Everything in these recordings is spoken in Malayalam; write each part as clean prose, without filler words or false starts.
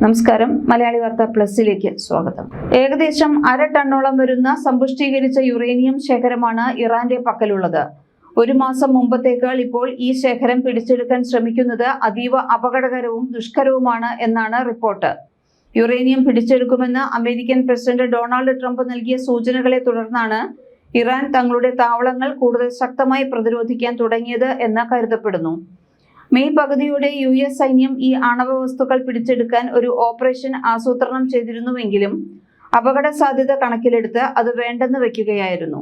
നമസ്കാരം. മലയാളി വാർത്ത പ്ലസിലേക്ക് സ്വാഗതം. ഏകദേശം 1/2 ടണ്ണോളം വരുന്ന സമ്പുഷ്ടീകരിച്ച യുറേനിയം ശേഖരമാണ് ഇറാന്റെ പക്കലുള്ളത്. ഒരു മാസം മുമ്പത്തേക്കാൾ ഇപ്പോൾ ഈ ശേഖരം പിടിച്ചെടുക്കാൻ ശ്രമിക്കുന്നത് അതീവ അപകടകരവും ദുഷ്കരവുമാണ് എന്നാണ് റിപ്പോർട്ട്. യുറേനിയം പിടിച്ചെടുക്കുമെന്ന് അമേരിക്കൻ പ്രസിഡന്റ് ഡൊണാൾഡ് ട്രംപ് നൽകിയ സൂചനകളെ തുടർന്നാണ് ഇറാൻ തങ്ങളുടെ താവളങ്ങൾ കൂടുതൽ ശക്തമായി പ്രതിരോധിക്കാൻ തുടങ്ങിയത് എന്ന് കരുതപ്പെടുന്നു. മെയ് പകുതിയോടെ US സൈന്യം ഈ ആണവ വസ്തുക്കൾ പിടിച്ചെടുക്കാൻ ഒരു ഓപ്പറേഷൻ ആസൂത്രണം ചെയ്തിരുന്നുവെങ്കിലും അപകട സാധ്യത കണക്കിലെടുത്ത് അത് വേണ്ടെന്ന് വെക്കുകയായിരുന്നു.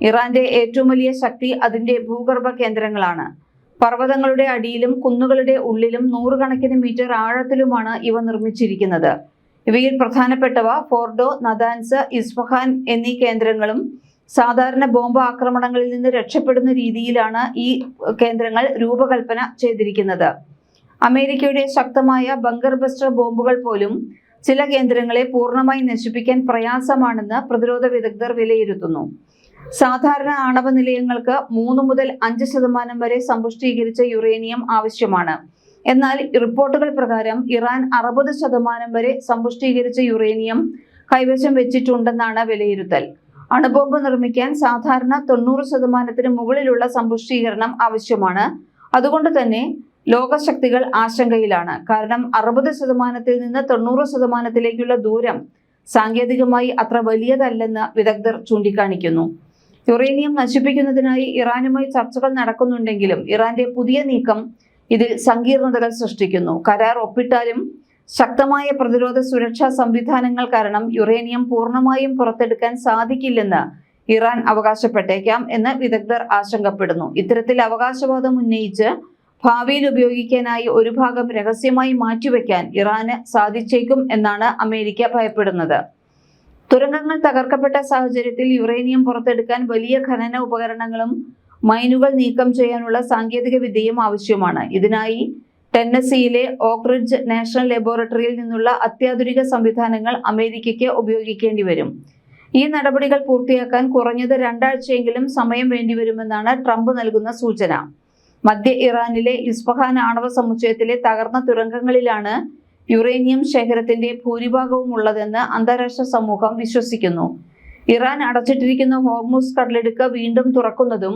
ഇറാന്റെ ഏറ്റവും വലിയ ശക്തി അതിന്റെ ഭൂഗർഭ കേന്ദ്രങ്ങളാണ്. പർവ്വതങ്ങളുടെ അടിയിലും കുന്നുകളുടെ ഉള്ളിലും 100 കണക്കിന് മീറ്റർ ആഴത്തിലുമാണ് ഇവ നിർമ്മിച്ചിരിക്കുന്നത്. ഇവയിൽ പ്രധാനപ്പെട്ടവ ഫോർഡോ, നദാൻസ്, ഇസ്ഫഹാൻ എന്നീ കേന്ദ്രങ്ങളും സാധാരണ ബോംബ് ആക്രമണങ്ങളിൽ നിന്ന് രക്ഷപ്പെടുന്ന രീതിയിലാണ് ഈ കേന്ദ്രങ്ങൾ രൂപകൽപ്പന ചെയ്തിരിക്കുന്നത്. അമേരിക്കയുടെ ശക്തമായ ബങ്കർ ബസ്റ്റർ ബോംബുകൾ പോലും ചില കേന്ദ്രങ്ങളെ പൂർണ്ണമായി നശിപ്പിക്കാൻ പ്രയാസമാണെന്ന് പ്രതിരോധ വിദഗ്ധർ വിലയിരുത്തുന്നു. സാധാരണ ആണവ നിലയങ്ങൾക്ക് 3 മുതൽ 5% വരെ സമ്പുഷ്ടീകരിച്ച യുറേനിയം ആവശ്യമാണ്. എന്നാൽ റിപ്പോർട്ടുകൾ പ്രകാരം ഇറാൻ 60% വരെ സമ്പുഷ്ടീകരിച്ച യുറേനിയം കൈവശം വെച്ചിട്ടുണ്ടെന്നാണ് വിലയിരുത്തൽ. അണുബോംബ് നിർമ്മിക്കാൻ സാധാരണ 90% മുകളിലുള്ള സമ്പുഷ്ടീകരണം ആവശ്യമാണ്. അതുകൊണ്ട് തന്നെ ലോകശക്തികൾ ആശങ്കയിലാണ്. കാരണം 60% നിന്ന് 90%ലേക്കുള്ള ദൂരം സാങ്കേതികമായി അത്ര വലിയതല്ലെന്ന് വിദഗ്ധർ ചൂണ്ടിക്കാണിക്കുന്നു. യുറേനിയം നശിപ്പിക്കുന്നതിനായി ഇറാനുമായി ചർച്ചകൾ നടക്കുന്നുണ്ടെങ്കിലും ഇറാന്റെ പുതിയ നീക്കം ഇതിൽ സങ്കീർണതകൾ സൃഷ്ടിക്കുന്നു. കരാർ ഒപ്പിട്ടാലും ശക്തമായ പ്രതിരോധ സുരക്ഷാ സംവിധാനങ്ങൾ കാരണം യുറേനിയം പൂർണ്ണമായും പുറത്തെടുക്കാൻ സാധിക്കില്ലെന്ന് ഇറാൻ അവകാശപ്പെട്ടേക്കാം എന്ന് വിദഗ്ധർ ആശങ്കപ്പെടുന്നു. ഇത്തരത്തിൽ അവകാശവാദം ഉന്നയിച്ച് ഭാവിയിൽ ഉപയോഗിക്കാനായി ഒരു ഭാഗം രഹസ്യമായി മാറ്റിവെക്കാൻ ഇറാന് സാധിച്ചേക്കും എന്നാണ് അമേരിക്ക ഭയപ്പെടുന്നത്. തുരങ്കങ്ങൾ തകർക്കപ്പെട്ട സാഹചര്യത്തിൽ യുറേനിയം പുറത്തെടുക്കാൻ വലിയ ഖനന ഉപകരണങ്ങളും മൈനുകൾ നീക്കം ചെയ്യാനുള്ള സാങ്കേതിക വിദ്യയും ആവശ്യമാണ്. ഇതിനായി ടെന്നസിയിലെ ഓക്ക് റിഡ്ജ് നാഷണൽ ലബോറട്ടറിയിൽ നിന്നുള്ള അത്യാധുനിക സംവിധാനങ്ങൾ അമേരിക്കയ്ക്ക് ഉപയോഗിക്കേണ്ടി വരും. ഈ നടപടികൾ പൂർത്തിയാക്കാൻ കുറഞ്ഞത് 2 ആഴ്ചയെങ്കിലും സമയം വേണ്ടിവരുമെന്നാണ് ട്രംപ് നൽകുന്ന സൂചന. മധ്യ ഇറാനിലെ ഇസ്ഫഹാൻ ആണവ സമുച്ചയത്തിലെ തകർന്ന തുരങ്കങ്ങളിലാണ് യുറേനിയം ശേഖരത്തിന്റെ ഭൂരിഭാഗവും ഉള്ളതെന്ന് അന്താരാഷ്ട്ര സമൂഹം വിശ്വസിക്കുന്നു. ഇറാൻ അടച്ചിട്ടിരിക്കുന്ന ഹോർമുസ് കടലിടുക്ക് വീണ്ടും തുറക്കുന്നതും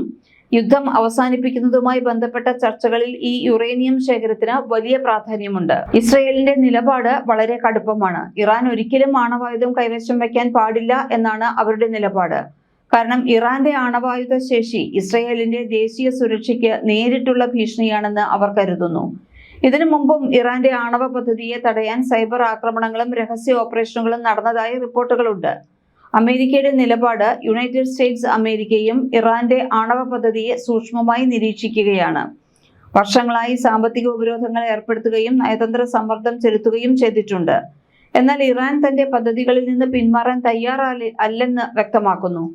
യുദ്ധം അവസാനിപ്പിക്കുന്നതുമായി ബന്ധപ്പെട്ട ചർച്ചകളിൽ ഈ യുറേനിയം ശേഖരത്തിന് വലിയ പ്രാധാന്യമുണ്ട്. ഇസ്രയേലിന്റെ നിലപാട് വളരെ കടുപ്പമാണ്. ഇറാൻ ഒരിക്കലും ആണവായുധം കൈവശം വയ്ക്കാൻ പാടില്ല എന്നാണ് അവരുടെ നിലപാട്. കാരണം ഇറാന്റെ ആണവായുധ ശേഷി ഇസ്രയേലിന്റെ ദേശീയ സുരക്ഷയ്ക്ക് നേരിട്ടുള്ള ഭീഷണിയാണെന്ന് അവർ കരുതുന്നു. ഇതിനു മുമ്പും ഇറാന്റെ ആണവ പദ്ധതിയെ തടയാൻ സൈബർ ആക്രമണങ്ങളും രഹസ്യ ഓപ്പറേഷനുകളും നടന്നതായി റിപ്പോർട്ടുകളുണ്ട്. അമേരിക്കയുടെ നിലപാട് യുണൈറ്റഡ് സ്റ്റേറ്റ്സ് അമേരിക്കയും ഇറാന്റെ ആണവ പദ്ധതിയെ സൂക്ഷ്മമായി നിരീക്ഷിക്കുകയാണ്. വർഷങ്ങളായി സാമ്പത്തിക ഉപരോധങ്ങൾ ഏർപ്പെടുത്തുകയും നയതന്ത്ര സമ്മർദ്ദം ചെലുത്തുകയും ചെയ്തിട്ടുണ്ട്. എന്നാൽ ഇറാൻ തന്റെ പദ്ധതികളിൽ നിന്ന് പിന്മാറാൻ തയ്യാറല്ലെന്ന് വ്യക്തമാക്കുന്നു.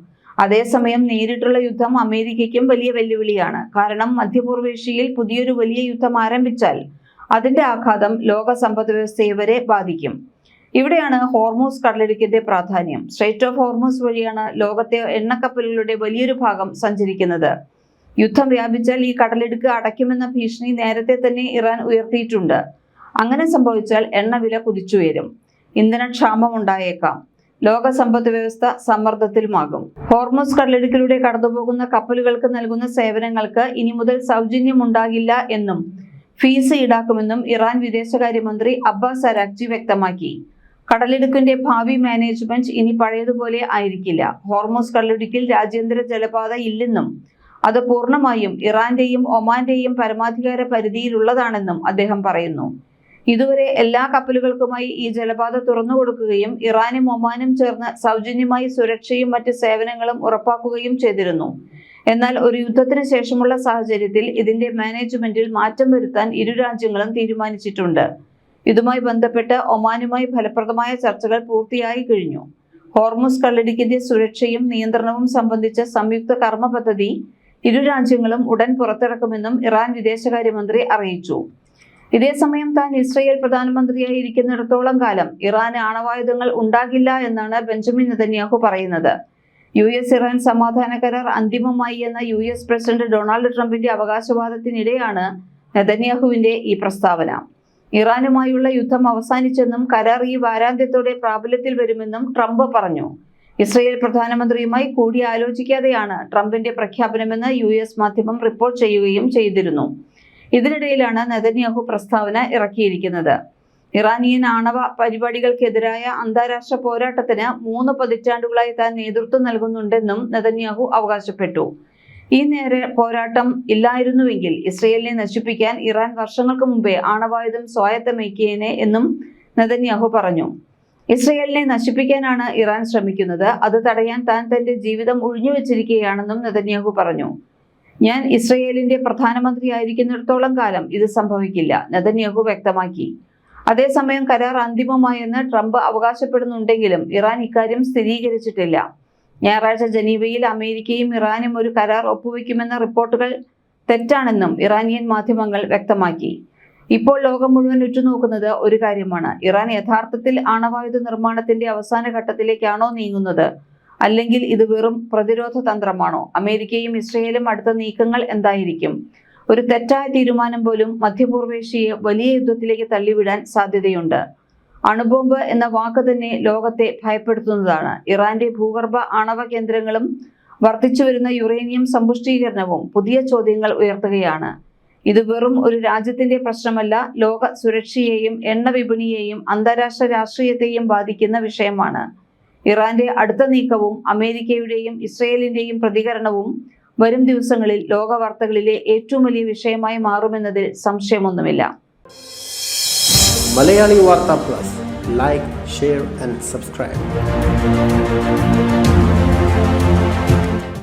അതേസമയം നേരിട്ടുള്ള യുദ്ധം അമേരിക്കയ്ക്കും വലിയ വെല്ലുവിളിയാണ്. കാരണം മധ്യപൂർവേഷ്യയിൽ പുതിയൊരു വലിയ യുദ്ധം ആരംഭിച്ചാൽ അതിന്റെ ആഘാതം ലോക സമ്പദ് വ്യവസ്ഥയെ വരെ ബാധിക്കും. ഇവിടെയാണ് ഹോർമുസ് കടലിടുക്കിന്റെ പ്രാധാന്യം. സ്ട്രെയിറ്റ് ഓഫ് ഹോർമുസ് വഴിയാണ് ലോകത്തെ എണ്ണക്കപ്പലുകളുടെ വലിയൊരു ഭാഗം സഞ്ചരിക്കുന്നത്. യുദ്ധം വ്യാപിച്ചാൽ ഈ കടലിടുക്ക് അടയ്ക്കുമെന്ന ഭീഷണി നേരത്തെ തന്നെ ഇറാൻ ഉയർത്തിയിട്ടുണ്ട്. അങ്ങനെ സംഭവിച്ചാൽ എണ്ണവില കുതിച്ചുയരും, ഇന്ധനക്ഷാമം ഉണ്ടായേക്കാം, ലോക സമ്പദ് വ്യവസ്ഥ സമ്മർദ്ദത്തിലുമാകും. ഹോർമുസ് കടലിടുക്കിലൂടെ കടന്നുപോകുന്ന കപ്പലുകൾക്ക് നൽകുന്ന സേവനങ്ങൾക്ക് ഇനി മുതൽ സൗജന്യമുണ്ടാകില്ല എന്നും ഫീസ് ഈടാക്കുമെന്നും ഇറാൻ വിദേശകാര്യമന്ത്രി അബ്ബാസ് അരാക്ചി വ്യക്തമാക്കി. കടലിടുക്കിന്റെ ഭാവി മാനേജ്മെന്റ് ഇനി പഴയതുപോലെ ആയിരിക്കില്ല. ഹോർമുസ് കടലിടുക്കിൽ രാജ്യാന്തര ജലപാത ഇല്ലെന്നും അത് പൂർണ്ണമായും ഇറാന്റെയും ഒമാന്റെയും പരമാധികാര പരിധിയിലുള്ളതാണെന്നും അദ്ദേഹം പറയുന്നു. ഇതുവരെ എല്ലാ കപ്പലുകൾക്കുമായി ഈ ജലപാത തുറന്നു കൊടുക്കുകയും ഇറാനും ഒമാനും ചേർന്ന് സൗജന്യമായി സുരക്ഷയും മറ്റ് സേവനങ്ങളും ഉറപ്പാക്കുകയും ചെയ്തിരുന്നു. എന്നാൽ ഒരു യുദ്ധത്തിന് ശേഷമുള്ള സാഹചര്യത്തിൽ ഇതിന്റെ മാനേജ്മെന്റിൽ മാറ്റം വരുത്താൻ ഇരു രാജ്യങ്ങളും തീരുമാനിച്ചിട്ടുണ്ട്. ഇതുമായി ബന്ധപ്പെട്ട് ഒമാനുമായി ഫലപ്രദമായ ചർച്ചകൾ പൂർത്തിയായി കഴിഞ്ഞു. ഹോർമുസ് കടലിടുക്കിന്റെ സുരക്ഷയും നിയന്ത്രണവും സംബന്ധിച്ച സംയുക്ത കർമ്മ പദ്ധതി ഇരു രാജ്യങ്ങളും ഉടൻ പുറത്തിറക്കുമെന്നും ഇറാൻ വിദേശകാര്യമന്ത്രി അറിയിച്ചു. ഇതേസമയം താൻ ഇസ്രയേൽ പ്രധാനമന്ത്രിയായി ഇരിക്കുന്നിടത്തോളം കാലം ഇറാന് ആണവായുധങ്ങൾ ഉണ്ടാകില്ല എന്നാണ് ബെഞ്ചമിൻ നെതന്യാഹു പറയുന്നത്. US ഇറാൻ സമാധാന കരാർ അന്തിമമായി എന്ന US പ്രസിഡന്റ് ഡൊണാൾഡ് ട്രംപിന്റെ അവകാശവാദത്തിനിടെയാണ് നെതന്യാഹുവിന്റെ ഈ പ്രസ്താവന. ഇറാനുമായുള്ള യുദ്ധം അവസാനിച്ചെന്നും കരാർ ഈ വാരാന്ത്യത്തോടെ പ്രാബല്യത്തിൽ വരുമെന്നും ട്രംപ് പറഞ്ഞു. ഇസ്രയേൽ പ്രധാനമന്ത്രിയുമായി കൂടിയാലോചിക്കാതെയാണ് ട്രംപിന്റെ പ്രഖ്യാപനമെന്ന് US മാധ്യമം റിപ്പോർട്ട് ചെയ്യുകയും ചെയ്തിരുന്നു. ഇതിനിടയിലാണ് നെതന്യാഹു പ്രസ്താവന ഇറക്കിയിരിക്കുന്നത്. ഇറാനിയൻ ആണവ പരിപാടികൾക്കെതിരായ അന്താരാഷ്ട്ര പോരാട്ടത്തിന് 3 പതിറ്റാണ്ടുകളായി താൻ നേതൃത്വം നൽകുന്നുണ്ടെന്നും നെതന്യാഹു അവകാശപ്പെട്ടു. ഈ പോരാട്ടം ഇല്ലായിരുന്നുവെങ്കിൽ ഇസ്രയേലിനെ നശിപ്പിക്കാൻ ഇറാൻ വർഷങ്ങൾക്ക് മുമ്പേ ആണവായുധം സ്വായത്തമാക്കിയേനെ എന്നും നെതന്യാഹു പറഞ്ഞു. ഇസ്രയേലിനെ നശിപ്പിക്കാനാണ് ഇറാൻ ശ്രമിക്കുന്നത്. അത് തടയാൻ താൻ തന്റെ ജീവിതം ഒഴിഞ്ഞുവെച്ചിരിക്കുകയാണെന്നും നെതന്യാഹു പറഞ്ഞു. ഞാൻ ഇസ്രയേലിന്റെ പ്രധാനമന്ത്രിയായിരിക്കുന്നിടത്തോളം കാലം ഇത് സംഭവിക്കില്ല, നെതന്യാഹു വ്യക്തമാക്കി. അതേസമയം കരാർ അന്തിമമായെന്ന് ട്രംപ് അവകാശപ്പെടുന്നുണ്ടെങ്കിലും ഇറാൻ ഇക്കാര്യം സ്ഥിരീകരിച്ചിട്ടില്ല. ഞായറാഴ്ച ജനീവയിൽ അമേരിക്കയും ഇറാനും ഒരു കരാർ ഒപ്പുവെക്കുമെന്ന റിപ്പോർട്ടുകൾ തെറ്റാണെന്നും ഇറാനിയൻ മാധ്യമങ്ങൾ വ്യക്തമാക്കി. ഇപ്പോൾ ലോകം മുഴുവൻ ഉറ്റുനോക്കുന്നത് ഒരു കാര്യമാണ്. ഇറാൻ യഥാർത്ഥത്തിൽ ആണവായുധ നിർമ്മാണത്തിന്റെ അവസാന ഘട്ടത്തിലേക്കാണോ നീങ്ങുന്നത്, അല്ലെങ്കിൽ ഇത് വെറും പ്രതിരോധ തന്ത്രമാണോ? അമേരിക്കയും ഇസ്രയേലും അടുത്ത നീക്കങ്ങൾ എന്തായിരിക്കും? ഒരു തെറ്റായ തീരുമാനം പോലും മധ്യപൂർവേഷ്യയെ വലിയ യുദ്ധത്തിലേക്ക് തള്ളിവിടാൻ സാധ്യതയുണ്ട്. അണുബോംബ് എന്ന വാക്ക് തന്നെ ലോകത്തെ ഭയപ്പെടുത്തുന്നതാണ്. ഇറാന്റെ ഭൂഗർഭ ആണവ കേന്ദ്രങ്ങളും വർദ്ധിച്ചുവരുന്ന യുറേനിയം സമ്പുഷ്ടീകരണവും പുതിയ ചോദ്യങ്ങൾ ഉയർത്തുകയാണ്. ഇത് വെറും ഒരു രാജ്യത്തിന്റെ പ്രശ്നമല്ല, ലോക സുരക്ഷയെയും എണ്ണ വിപണിയെയും അന്താരാഷ്ട്ര രാഷ്ട്രീയത്തെയും ബാധിക്കുന്ന വിഷയമാണ്. ഇറാന്റെ അടുത്ത നീക്കവും അമേരിക്കയുടെയും ഇസ്രയേലിന്റെയും പ്രതികരണവും വരും ദിവസങ്ങളിൽ ലോക വാർത്തകളിലെ ഏറ്റവും വലിയ വിഷയമായി മാറുമെന്നതിൽ സംശയമൊന്നുമില്ല. മലയാളി വാർത്ത plus, like, share and subscribe.